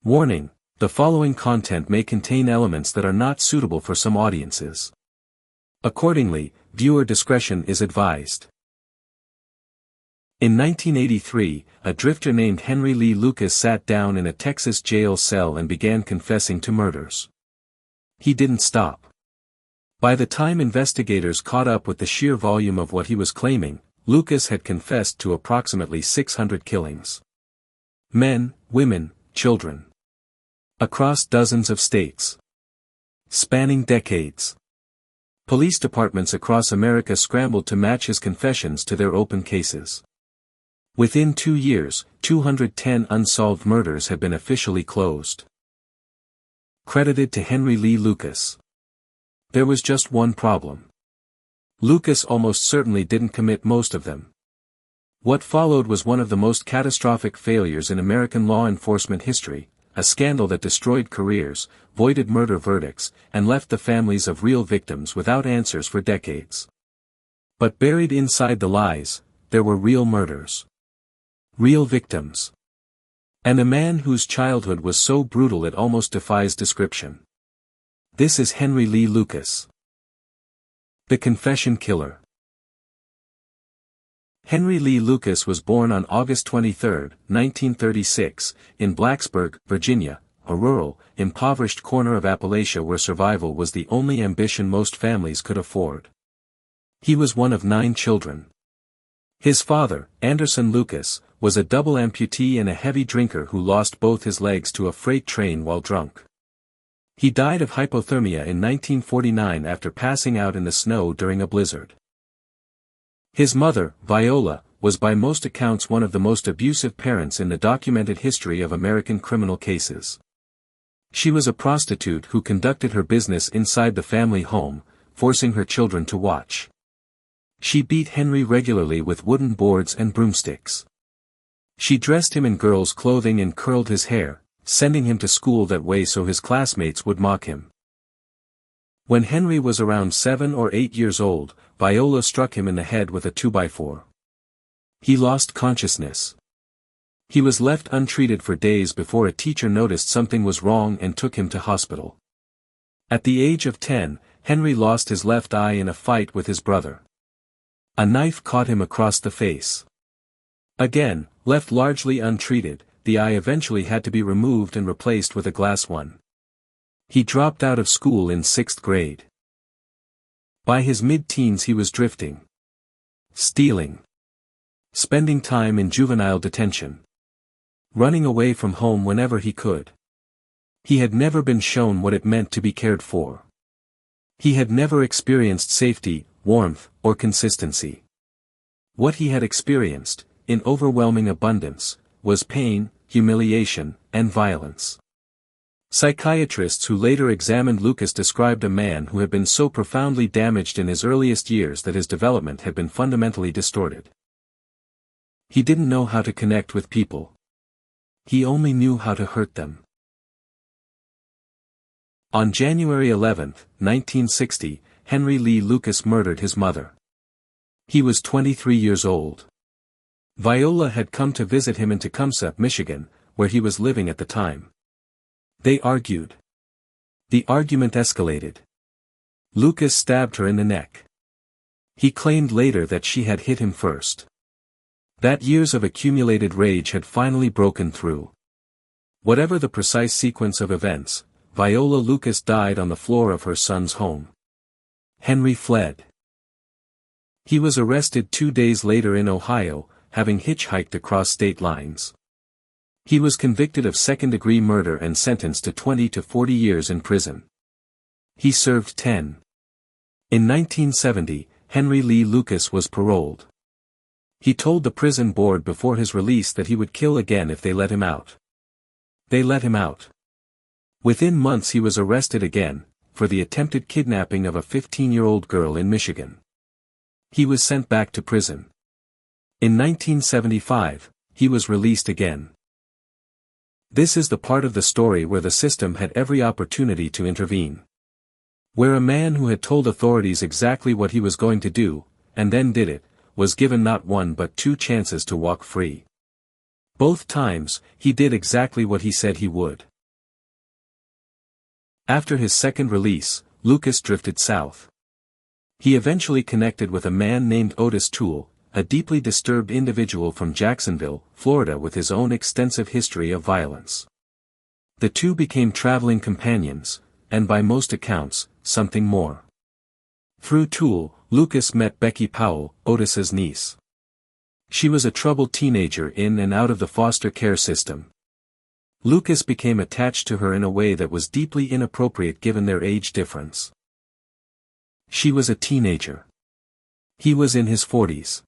Warning: the following content may contain elements that are not suitable for some audiences. Accordingly, viewer discretion is advised. In 1983, a drifter named Henry Lee Lucas sat down in a Texas jail cell and began confessing to murders. He didn't stop. By the time investigators caught up with the sheer volume of what he was claiming, Lucas had confessed to approximately 600 killings. Men, women, children. Across dozens of states. Spanning decades. Police departments across America scrambled to match his confessions to their open cases. Within 2 years, 210 unsolved murders had been officially closed. Credited to Henry Lee Lucas. There was just one problem. Lucas almost certainly didn't commit most of them. What followed was one of the most catastrophic failures in American law enforcement history, a scandal that destroyed careers, voided murder verdicts, and left the families of real victims without answers for decades. But buried inside the lies, there were real murders. Real victims. And a man whose childhood was so brutal it almost defies description. This is Henry Lee Lucas. The Confession Killer. Henry Lee Lucas was born on August 23, 1936, in Blacksburg, Virginia, a rural, impoverished corner of Appalachia where survival was the only ambition most families could afford. He was one of 9 children. His father, Anderson Lucas, was a double amputee and a heavy drinker who lost both his legs to a freight train while drunk. He died of hypothermia in 1949 after passing out in the snow during a blizzard. His mother, Viola, was by most accounts one of the most abusive parents in the documented history of American criminal cases. She was a prostitute who conducted her business inside the family home, forcing her children to watch. She beat Henry regularly with wooden boards and broomsticks. She dressed him in girls' clothing and curled his hair, sending him to school that way so his classmates would mock him. When Henry was around 7 or 8 years old, Viola struck him in the head with a 2x4. He lost consciousness. He was left untreated for days before a teacher noticed something was wrong and took him to hospital. At the age of 10, Henry lost his left eye in a fight with his brother. A knife caught him across the face. Again, left largely untreated, the eye eventually had to be removed and replaced with a glass one. He dropped out of school in 6th grade. By his mid-teens he was drifting. Stealing. Spending time in juvenile detention. Running away from home whenever he could. He had never been shown what it meant to be cared for. He had never experienced safety, warmth, or consistency. What he had experienced, in overwhelming abundance, was pain, humiliation, and violence. Psychiatrists who later examined Lucas described a man who had been so profoundly damaged in his earliest years that his development had been fundamentally distorted. He didn't know how to connect with people. He only knew how to hurt them. On January 11, 1960, Henry Lee Lucas murdered his mother. He was 23 years old. Viola had come to visit him in Tecumseh, Michigan, where he was living at the time. They argued. The argument escalated. Lucas stabbed her in the neck. He claimed later that she had hit him first. That years of accumulated rage had finally broken through. Whatever the precise sequence of events, Viola Lucas died on the floor of her son's home. Henry fled. He was arrested 2 days later in Ohio, having hitchhiked across state lines. He was convicted of second-degree murder and sentenced to 20 to 40 years in prison. He served 10. In 1970, Henry Lee Lucas was paroled. He told the prison board before his release that he would kill again if they let him out. They let him out. Within months he was arrested again, for the attempted kidnapping of a 15-year-old girl in Michigan. He was sent back to prison. In 1975, he was released again. This is the part of the story where the system had every opportunity to intervene. Where a man who had told authorities exactly what he was going to do, and then did it, was given not 1 but 2 chances to walk free. Both times, he did exactly what he said he would. After his second release, Lucas drifted south. He eventually connected with a man named Otis Toole, a deeply disturbed individual from Jacksonville, Florida with his own extensive history of violence. The two became traveling companions, and by most accounts, something more. Through Toole, Lucas met Becky Powell, Otis's niece. She was a troubled teenager in and out of the foster care system. Lucas became attached to her in a way that was deeply inappropriate given their age difference. She was a teenager. He was in his 40s.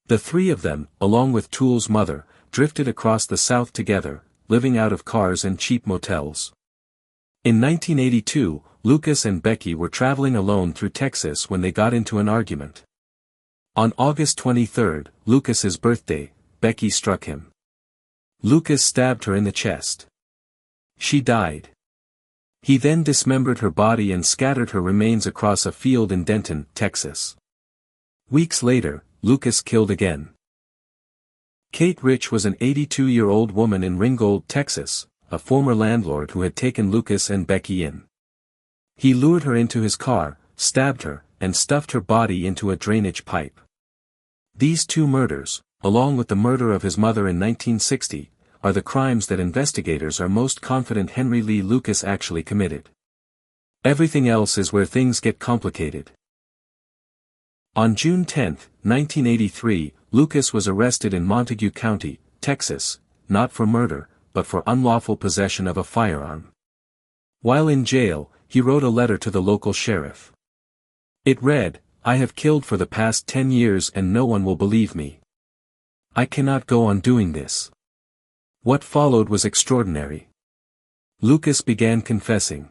The three of them, along with Toole's mother, drifted across the South together, living out of cars and cheap motels. In 1982, Lucas and Becky were traveling alone through Texas when they got into an argument. On August 23, Lucas's birthday, Becky struck him. Lucas stabbed her in the chest. She died. He then dismembered her body and scattered her remains across a field in Denton, Texas. Weeks later, Lucas killed again. Kate Rich was an 82-year-old woman in Ringgold, Texas, a former landlord who had taken Lucas and Becky in. He lured her into his car, stabbed her, and stuffed her body into a drainage pipe. These two murders, along with the murder of his mother in 1960, are the crimes that investigators are most confident Henry Lee Lucas actually committed. Everything else is where things get complicated. On June 10, 1983, Lucas was arrested in Montague County, Texas, not for murder, but for unlawful possession of a firearm. While in jail, he wrote a letter to the local sheriff. It read, "I have killed for the past 10 years and no one will believe me. I cannot go on doing this." What followed was extraordinary. Lucas began confessing.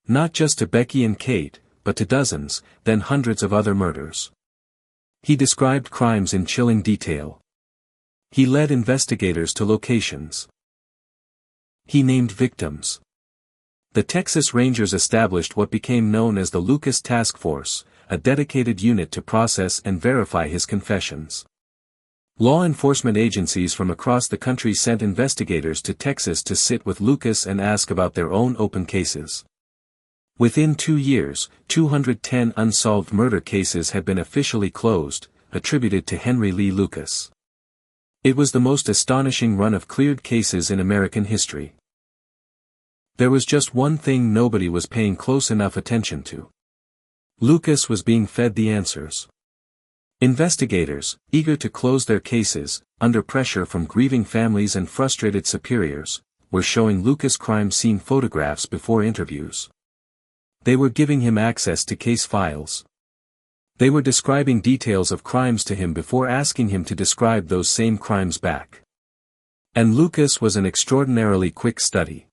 Not just to Becky and Kate, but to dozens, then hundreds of other murders. He described crimes in chilling detail. He led investigators to locations. He named victims. The Texas Rangers established what became known as the Lucas Task Force, a dedicated unit to process and verify his confessions. Law enforcement agencies from across the country sent investigators to Texas to sit with Lucas and ask about their own open cases. Within 2 years, 210 unsolved murder cases had been officially closed, attributed to Henry Lee Lucas. It was the most astonishing run of cleared cases in American history. There was just one thing nobody was paying close enough attention to. Lucas was being fed the answers. Investigators, eager to close their cases, under pressure from grieving families and frustrated superiors, were showing Lucas crime scene photographs before interviews. They were giving him access to case files. They were describing details of crimes to him before asking him to describe those same crimes back. And Lucas was an extraordinarily quick study.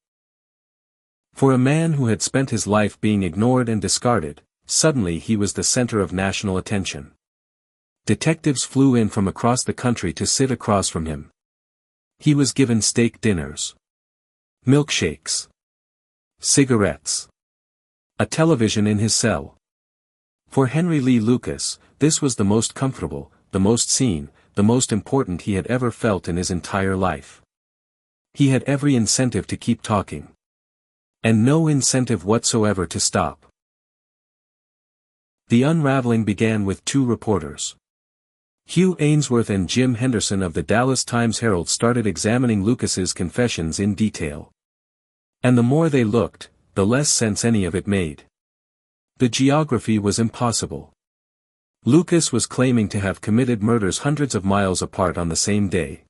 For a man who had spent his life being ignored and discarded, suddenly he was the center of national attention. Detectives flew in from across the country to sit across from him. He was given steak dinners, milkshakes, cigarettes, a television in his cell. For Henry Lee Lucas, this was the most comfortable, the most seen, the most important he had ever felt in his entire life. He had every incentive to keep talking. And no incentive whatsoever to stop. The unraveling began with two reporters. Hugh Ainsworth and Jim Henderson of the Dallas Times-Herald started examining Lucas's confessions in detail. And the more they looked, the less sense any of it made. The geography was impossible. Lucas was claiming to have committed murders hundreds of miles apart on the same day.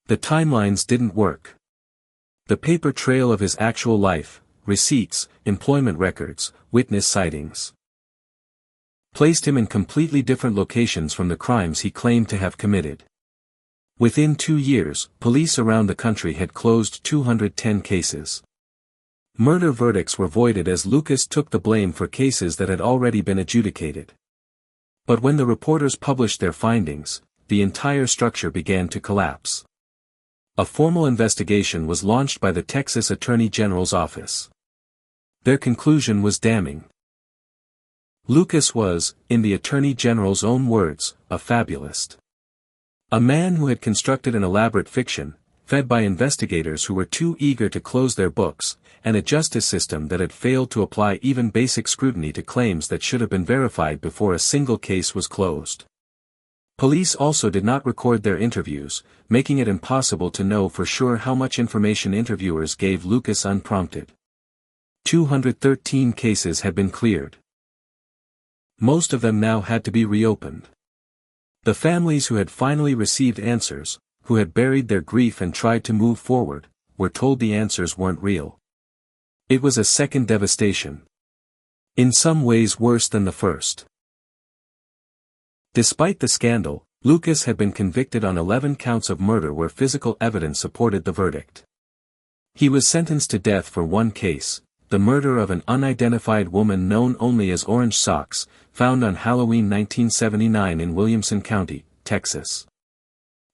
The timelines didn't work. The paper trail of his actual life, receipts, employment records, witness sightings, placed him in completely different locations from the crimes he claimed to have committed. Within 2 years, police around the country had closed 210 cases. Murder verdicts were voided as Lucas took the blame for cases that had already been adjudicated. But when the reporters published their findings, the entire structure began to collapse. A formal investigation was launched by the Texas Attorney General's office. Their conclusion was damning. Lucas was, in the Attorney General's own words, a fabulist. A man who had constructed an elaborate fiction, fed by investigators who were too eager to close their books, and a justice system that had failed to apply even basic scrutiny to claims that should have been verified before a single case was closed. Police also did not record their interviews, making it impossible to know for sure how much information interviewers gave Lucas unprompted. 213 cases had been cleared. Most of them now had to be reopened. The families who had finally received answers, who had buried their grief and tried to move forward, were told the answers weren't real. It was a second devastation. In some ways worse than the first. Despite the scandal, Lucas had been convicted on 11 counts of murder where physical evidence supported the verdict. He was sentenced to death for one case, the murder of an unidentified woman known only as Orange Socks, found on Halloween 1979 in Williamson County, Texas.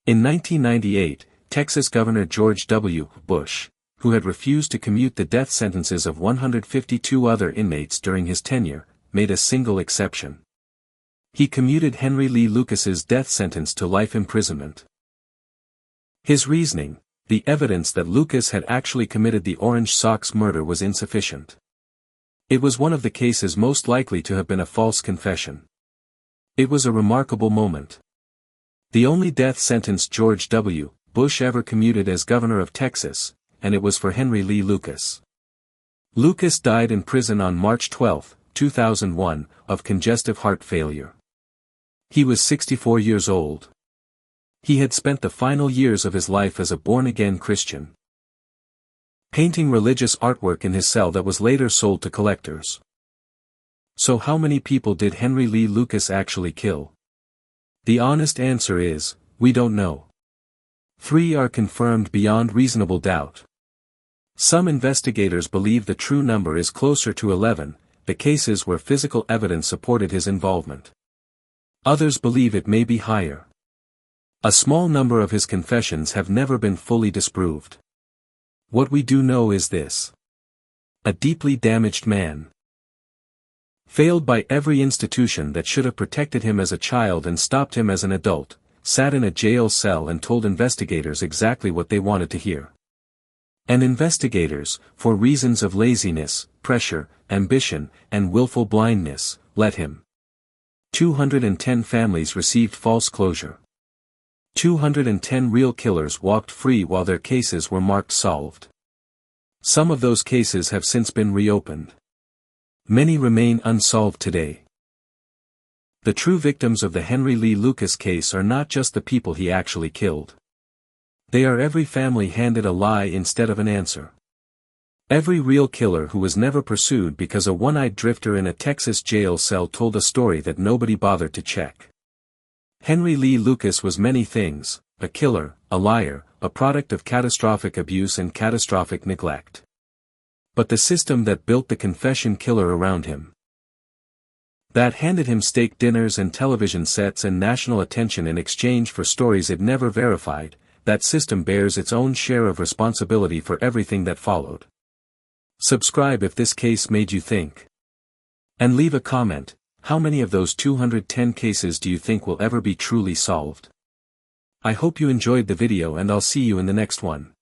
In 1998, Texas Governor George W. Bush, who had refused to commute the death sentences of 152 other inmates during his tenure, made a single exception. He commuted Henry Lee Lucas's death sentence to life imprisonment. His reasoning: the evidence that Lucas had actually committed the Orange Socks murder was insufficient. It was one of the cases most likely to have been a false confession. It was a remarkable moment. The only death sentence George W. Bush ever commuted as governor of Texas, and it was for Henry Lee Lucas. Lucas died in prison on March 12, 2001, of congestive heart failure. He was 64 years old. He had spent the final years of his life as a born-again Christian, painting religious artwork in his cell that was later sold to collectors. So how many people did Henry Lee Lucas actually kill? The honest answer is, we don't know. 3 are confirmed beyond reasonable doubt. Some investigators believe the true number is closer to 11, the cases where physical evidence supported his involvement. Others believe it may be higher. A small number of his confessions have never been fully disproved. What we do know is this: a deeply damaged man. Failed by every institution that should have protected him as a child and stopped him as an adult, sat in a jail cell and told investigators exactly what they wanted to hear. And investigators, for reasons of laziness, pressure, ambition, and willful blindness, let him. 210 families received false closure. 210 real killers walked free while their cases were marked solved. Some of those cases have since been reopened. Many remain unsolved today. The true victims of the Henry Lee Lucas case are not just the people he actually killed. They are every family handed a lie instead of an answer. Every real killer who was never pursued because a one-eyed drifter in a Texas jail cell told a story that nobody bothered to check. Henry Lee Lucas was many things: a killer, a liar, a product of catastrophic abuse and catastrophic neglect. But the system that built the confession killer around him, that handed him steak dinners and television sets and national attention in exchange for stories it never verified, that system bears its own share of responsibility for everything that followed. Subscribe if this case made you think. And leave a comment: how many of those 210 cases do you think will ever be truly solved? I hope you enjoyed the video and I'll see you in the next one.